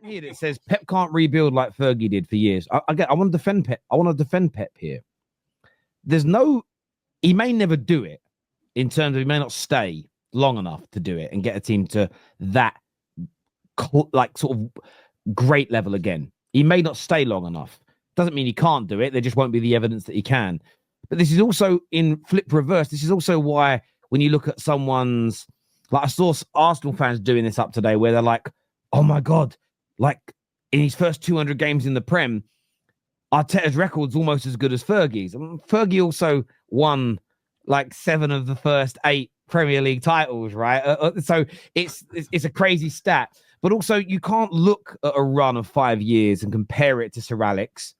here that says Pep can't rebuild like Fergie did for years. I want to defend Pep. I want to defend Pep here. He may never do it in terms of he may not stay long enough to do it and get a team to that like sort of great level again. He may not stay long enough. Doesn't mean he can't do it. There just won't be the evidence that he can. But this is also in flip reverse. This is also why when you look at someone's, like I saw Arsenal fans doing this up today where they're like, oh my God, like in his first 200 games in the Prem, Arteta's record's almost as good as Fergie's. I mean, Fergie also won like 7 of the first 8 Premier League titles, right? So it's a crazy stat. But also you can't look at a run of 5 years and compare it to Sir Alex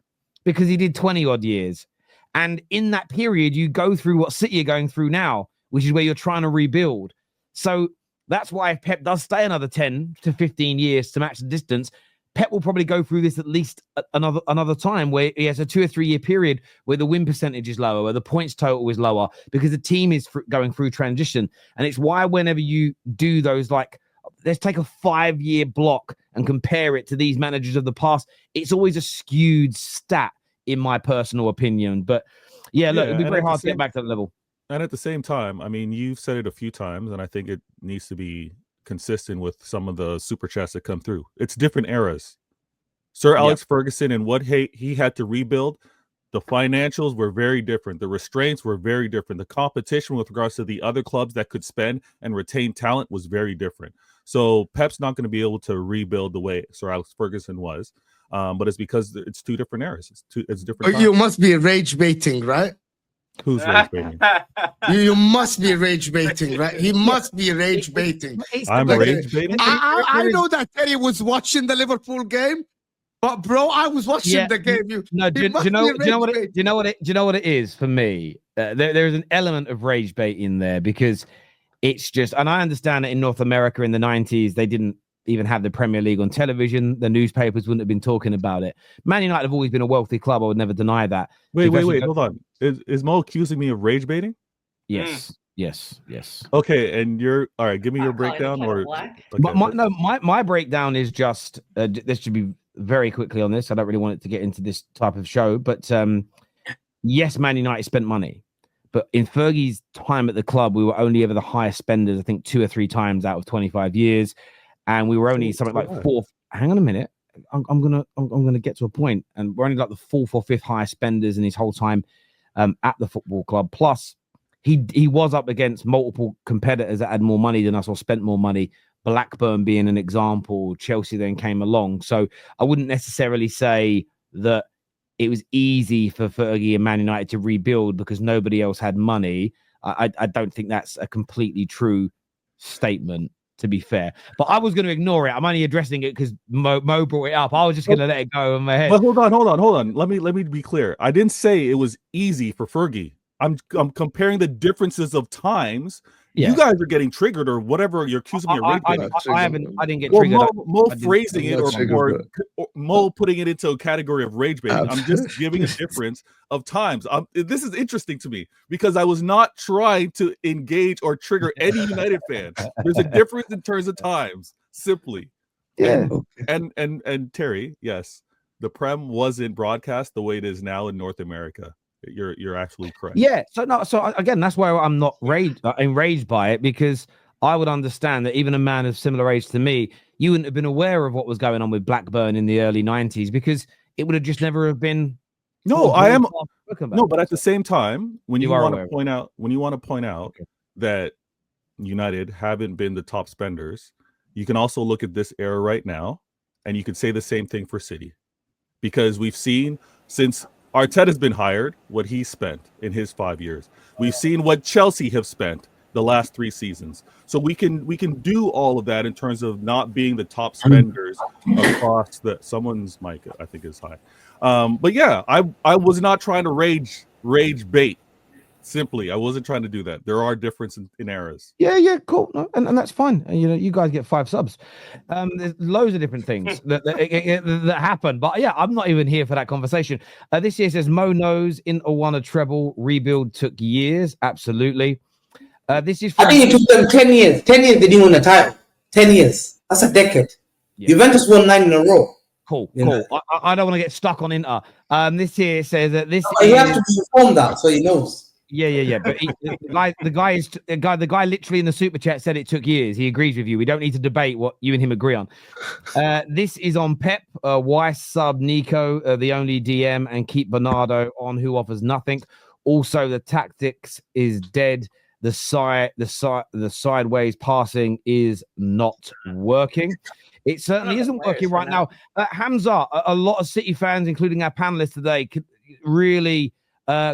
because he did 20 odd years. And in that period, you go through what City are going through now, which is where you're trying to rebuild. So that's why if Pep does stay another 10 to 15 years to match the distance, Pep will probably go through this at least another time where he has a 2 or 3 year period where the win percentage is lower, where the points total is lower because the team is going through transition. And it's why whenever you do those, like, let's take a 5-year block and compare it to these managers of the past, it's always a skewed stat in my personal opinion. But yeah, look, it'd be very hard to get back to that level. And at the same time, I mean, you've said it a few times, and I think it needs to be consistent with some of the super chats that come through. It's different eras. Sir Alex Ferguson and what he had to rebuild, the financials were very different. The restraints were very different. The competition with regards to the other clubs that could spend and retain talent was very different. So Pep's not going to be able to rebuild the way Sir Alex Ferguson was, but it's because it's 2 different eras. It's different. You must be rage baiting, right? Who's rage baiting? You must be rage baiting, right? He must be rage baiting. I'm rage baiting. I know that Terry was watching the Liverpool game, but bro, I was watching the game. Do you know what it is for me? There's an element of rage bait in there because it's just, and I understand that in North America in the 90s they didn't even have the Premier League on television. The newspapers wouldn't have been talking about it. Man United have always been a wealthy club. I would never deny that. Wait, hold on. Is Mo accusing me of rage baiting? Yes. Okay, and you're all right. Give me your breakdown, or okay. My breakdown is just this should be very quickly on this. I don't really want it to get into this type of show, but yes, Man United spent money, but in Fergie's time at the club, we were only ever the highest spenders. I think 2 or 3 times out of 25 years. And we were only something like 4th. Hang on a minute. I'm gonna get to a point, and we're only like the 4th or 5th highest spenders in his whole time at the football club. Plus, he was up against multiple competitors that had more money than us or spent more money. Blackburn being an example. Chelsea then came along. So I wouldn't necessarily say that it was easy for Fergie and Man United to rebuild because nobody else had money. I don't think that's a completely true statement, to be fair, but I was going to ignore it. I'm only addressing it because Mo brought it up. I was just going to let it go in my head. But hold on. Let me be clear. I didn't say it was easy for Fergie. I'm comparing the differences of times. Yeah. You guys are getting triggered or whatever you're accusing me of. I didn't get triggered. Mo phrasing it or Mo putting it into a category of rage baiting. I'm just giving a difference of times. This is interesting to me because I was not trying to engage or trigger any United fan. There's a difference in terms of times, simply. Yeah. And Terry, yes, the Prem wasn't broadcast the way it is now in North America. You're absolutely correct. Yeah. So again, that's why I'm not enraged by it, because I would understand that even a man of similar age to me, you wouldn't have been aware of what was going on with Blackburn in the early 90s because it would have just never have been. No, I am. No, but at the same time, when you want to point out that United haven't been the top spenders, you can also look at this era right now, and you could say the same thing for City, because we've seen since Arteta's been hired what he spent in his 5 years. We've seen what Chelsea have spent the last 3 seasons. So we can do all of that in terms of not being the top spenders across the. Someone's mic, I think, is high. But yeah, I was not trying to rage bait. Simply, I wasn't trying to do that. There are differences in eras. Yeah, cool, and that's fine. You guys get 5 subs. There's loads of different things that happen, but yeah, I'm not even here for that conversation. This year says Mo knows Inter won a treble. Rebuild took years. Absolutely. This is. I think it took them 10 years. 10 years they didn't win a title. 10 years. That's a decade. Yeah. Juventus won 9 in a row. Cool. I don't want to get stuck on Inter. This here says that this. He has to be informed that, so he knows. Yeah. But the guy literally in the super chat said it took years. He agrees with you. We don't need to debate what you and him agree on. This is on Pep. Why sub Nico, the only DM, and keep Bernardo on, who offers nothing. Also, the tactics is dead. The sideways passing is not working. It certainly isn't working right now. HAMZA, a lot of City fans, including our panelists today, really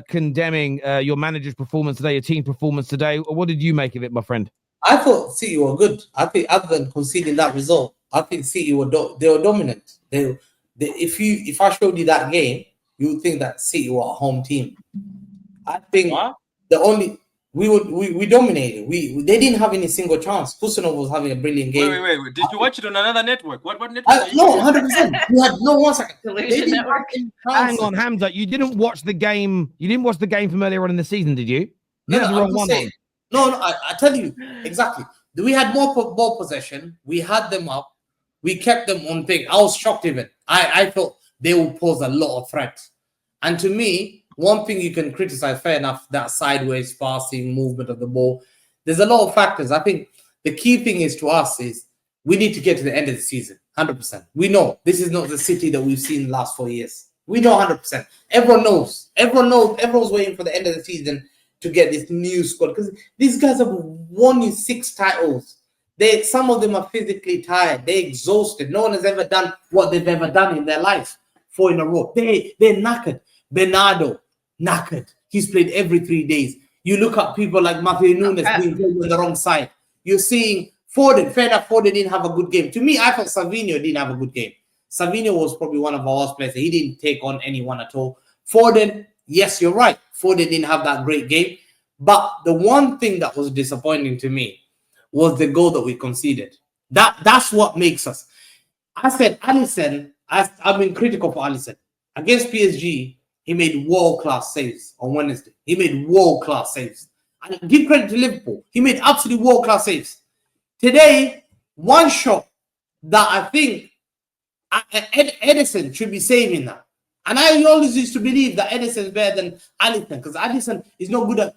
condemning your manager's performance today, your team performance today. What did you make of it, my friend? I thought City were good. I think other than conceding that result, I think City were dominant. If I showed you that game, you would think that City were a home team. I think we dominated. They didn't have any single chance. Kusanov was having a brilliant game. Wait. Did you watch it on another network? What network? No, 100%. We had no 1 second. Hang on, HAMZA. You didn't watch the game. You didn't watch the game from earlier on in the season, did you? No, I tell you exactly. We had more ball possession. We had them up. We kept them on thing. I was shocked even. I thought they would pose a lot of threats. And to me, one thing you can criticize, fair enough, that sideways passing, movement of the ball. There's a lot of factors. I think the key thing is to us is we need to get to the end of the season, 100%. We know this is not the City that we've seen the last 4 years. We know 100%. Everyone knows. Everyone's waiting for the end of the season to get this new squad because these guys have won 6 titles. Some of them are physically tired. They're exhausted. No one has ever done what they've ever done in their life 4 in a row. They're knackered. Bernardo, knackered. He's played every 3 days. You look at people like Matthew Nunes being played on the wrong side. You're seeing Foden. Fair enough, Foden didn't have a good game. To me, I thought Savinho didn't have a good game. Savinho was probably one of our worst players. He didn't take on anyone at all. Foden, yes, you're right. Foden didn't have that great game. But the one thing that was disappointing to me was the goal that we conceded. That's what makes us. I said, Ederson, I've been critical for Ederson. Against PSG, he made world-class saves on Wednesday. He made world-class saves. And give credit to Liverpool. He made absolutely world-class saves. Today, one shot that I think Ederson should be saving that. And I always used to believe that Ederson is better than Alisson because Alisson is not good at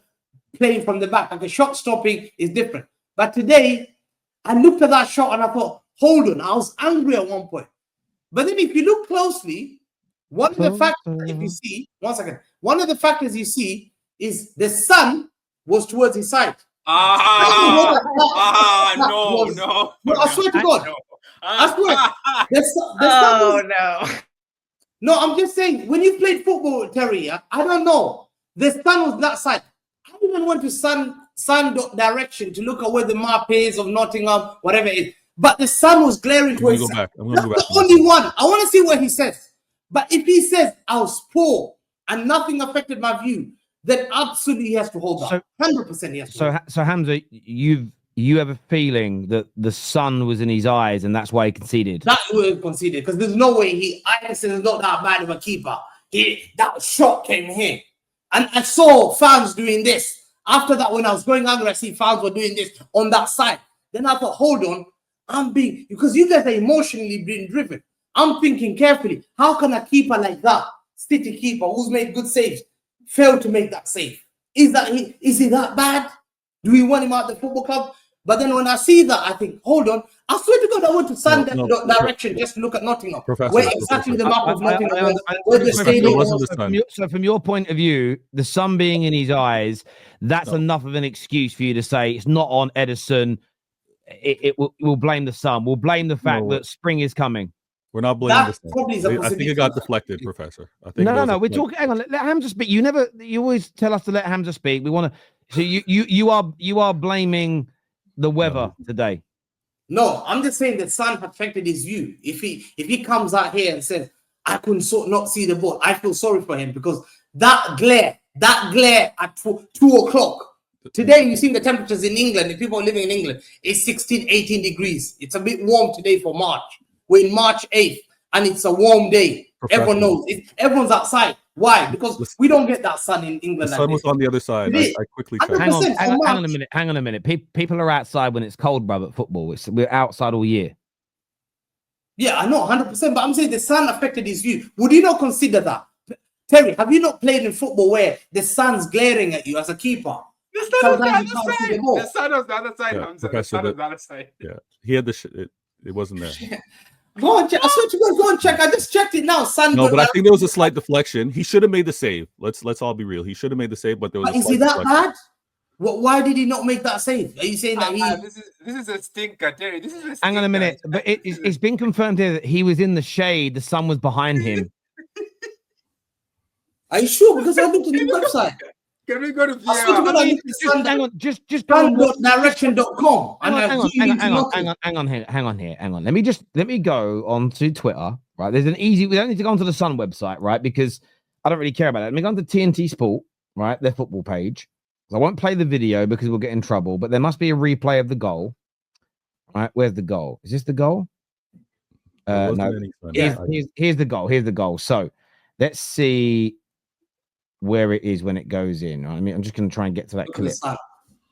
playing from the back. Like a shot stopping is different. But today, I looked at that shot and I thought, hold on. I was angry at one point. But then if you look closely, one of the factors, if you see, 1 second, one of the factors you see is the sun was towards his side. No. I swear to God. I swear. The sun was, No, I'm just saying, when you played football, Terry, I don't know. The sun was that side. I even went to sun direction to look at where the map is of Nottingham, whatever it is. But the sun was glaring towards his side. That's the only one. I want to see what he says. But if he says, I was poor and nothing affected my view, then absolutely he has to hold that. 100% he has to hold that. So HAMZA, you have a feeling that the sun was in his eyes and that's why he conceded? That's why he conceded, because there's no way Ederson is not that bad of a keeper. That shot came here. And I saw fans doing this. After that, when I was going angry, I see fans were doing this on that side. Then I thought, hold on, because you guys are emotionally being driven. I'm thinking carefully, how can a keeper like that, City keeper who's made good saves, fail to make that save? Is he that bad? Do we want him out the football club? But then when I see that, I think, hold on. I swear to God, I went to sun direction just to look at Nottingham. Where exactly the map of Nottingham was, where the stadium was. So from your point of view, the sun being in his eyes, that's enough of an excuse for you to say it's not on Ederson. We'll blame the sun. We'll blame the fact that spring is coming. We're not blaming the sun. I think it got deflected, Professor. I think no. We're talking. Hang on. Let HAMZA speak. You always tell us to let HAMZA speak. We want to. So you are blaming the weather today. No, I'm just saying the sun affected his view. If he comes out here and says I couldn't not see the ball, I feel sorry for him because that glare at 2 o'clock. Today, you've seen the temperatures in England. If people are living in England, it's 16, 18 degrees. It's a bit warm today for March. We're in March 8th, and it's a warm day. Everyone knows. Everyone's outside. Why? Because we don't get that sun in England. The sun was on the other side. I quickly checked. Hang on a minute. People are outside when it's cold, bruv, at football. We're outside all year. Yeah, I know 100%, but I'm saying the sun affected his view. Would you not consider that? Terry, have you not played in football where the sun's glaring at you as a keeper? The sun was the other side. The sun was the other side, Hamza. The sun was the other side. Yeah, he had the it wasn't there. Go on, check. I swear to God, go and check. I just checked it now. Sun. No, but I think there was a slight deflection. He should have made the save. Let's all be real. He should have made the save, but there was. Is he that bad? Why did he not make that save? Are you saying that he? This is a stinker, Terry. This is a stinker. Hang on a minute, but it's been confirmed here that he was in the shade. The sun was behind him. Are you sure? Because I looked at the website. Can we go to VR? Hang on, just go on direction.com. Hang on. Let me go on to Twitter. Right, there's an easy. We don't need to go onto the Sun website, right? Because I don't really care about it. Let me go on to TNT Sport, right? Their football page. I won't play the video because we'll get in trouble. But there must be a replay of the goal. Right, where's the goal? Is this the goal? No. Here's the goal. Here's the goal. So let's see where it is when it goes in. I mean, I'm just going to try and get to that clip.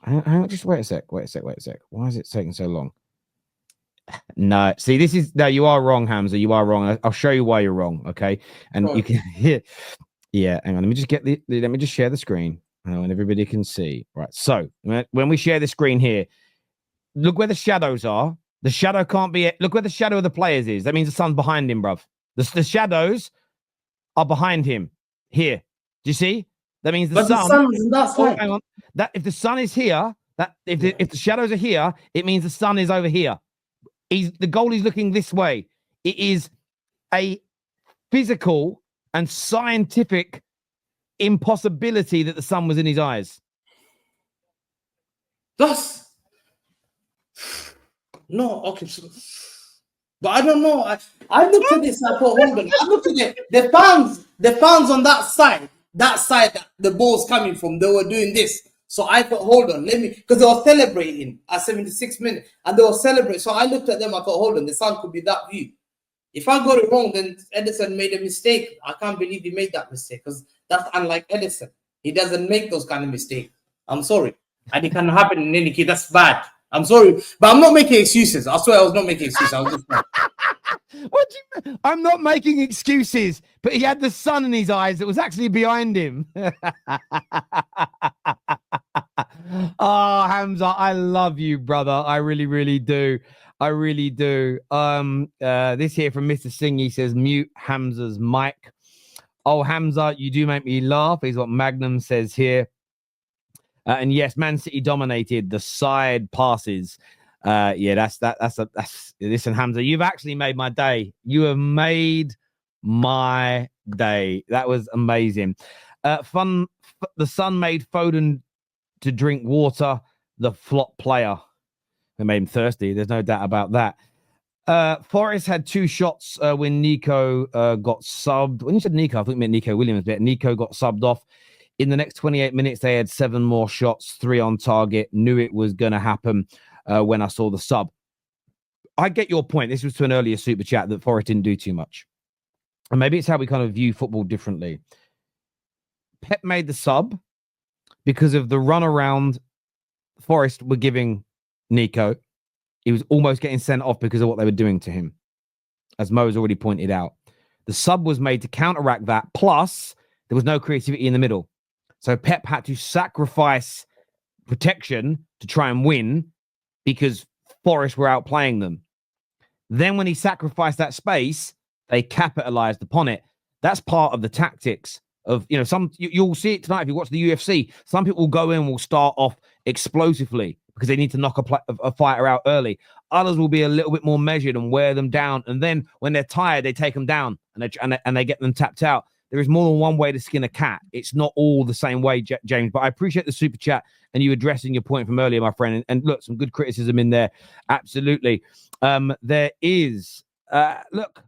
Hang on, just wait a sec. Why is it taking so long? No, see, you are wrong, HAMZA. You are wrong. I'll show you why you're wrong. Okay, and you can hear. Yeah, hang on. Let me just let me just share the screen, and everybody can see. Right. So when we share the screen here, look where the shadows are. The shadow can't be. Look where the shadow of the players is. That means the sun's behind him, bruv. The shadows are behind him here. Do you see? That means the sun is that side. Hang on. That if the sun is here, if the shadows are here, it means the sun is over here. The goalie's looking this way. It is a physical and scientific impossibility that the sun was in his eyes. That's no okay. But I don't know. I looked at this. I thought, hold on. I looked at it. The fans on that side that the ball's coming from, they were doing this. So I thought, hold on, because they were celebrating at 76 minutes, and they were celebrating. So I looked at them. I thought, hold on, the sun could be that view. If I got it wrong, then Ederson made a mistake. I can't believe he made that mistake because that's unlike Ederson. He doesn't make those kind of mistakes. I'm sorry, and it can happen in any case. That's bad. I'm sorry, but I'm not making excuses. I swear I was not making excuses. I was just What do you mean? I'm not making excuses, but he had the sun in his eyes that was actually behind him. HAMZA, I love you, brother. I really, really do. I really do. This here from Mr. Singh, he says, mute HAMZA's mic. Oh, HAMZA, you do make me laugh, is what Magnum says here. And yes, Man City dominated the side passes. Yeah, that's listen, HAMZA, you've actually made my day. You have made my day. That was amazing. The sun made Foden to drink water. The flop player. It made him thirsty. There's no doubt about that. Forest had 2 shots when Nico got subbed. When you said Nico, I think you meant Nico Williams, but Nico got subbed off. In the next 28 minutes, they had 7 more shots, 3 on target. Knew it was going to happen when I saw the sub. I get your point. This was to an earlier super chat that Forest didn't do too much. And maybe it's how we kind of view football differently. Pep made the sub because of the run around Forest were giving Nico. He was almost getting sent off because of what they were doing to him, as Mo has already pointed out. The sub was made to counteract that. Plus, there was no creativity in the middle. So Pep had to sacrifice protection to try and win because Forest were outplaying them. Then when he sacrificed that space, they capitalized upon it. That's part of the tactics of, you'll see it tonight if you watch the UFC. Some people will go in and will start off explosively because they need to knock a fighter out early. Others will be a little bit more measured and wear them down. And then when they're tired, they take them down and they get them tapped out. There is more than one way to skin a cat. It's not all the same way, James. But I appreciate the super chat and you addressing your point from earlier, my friend. And look, some good criticism in there. Absolutely. There is, look,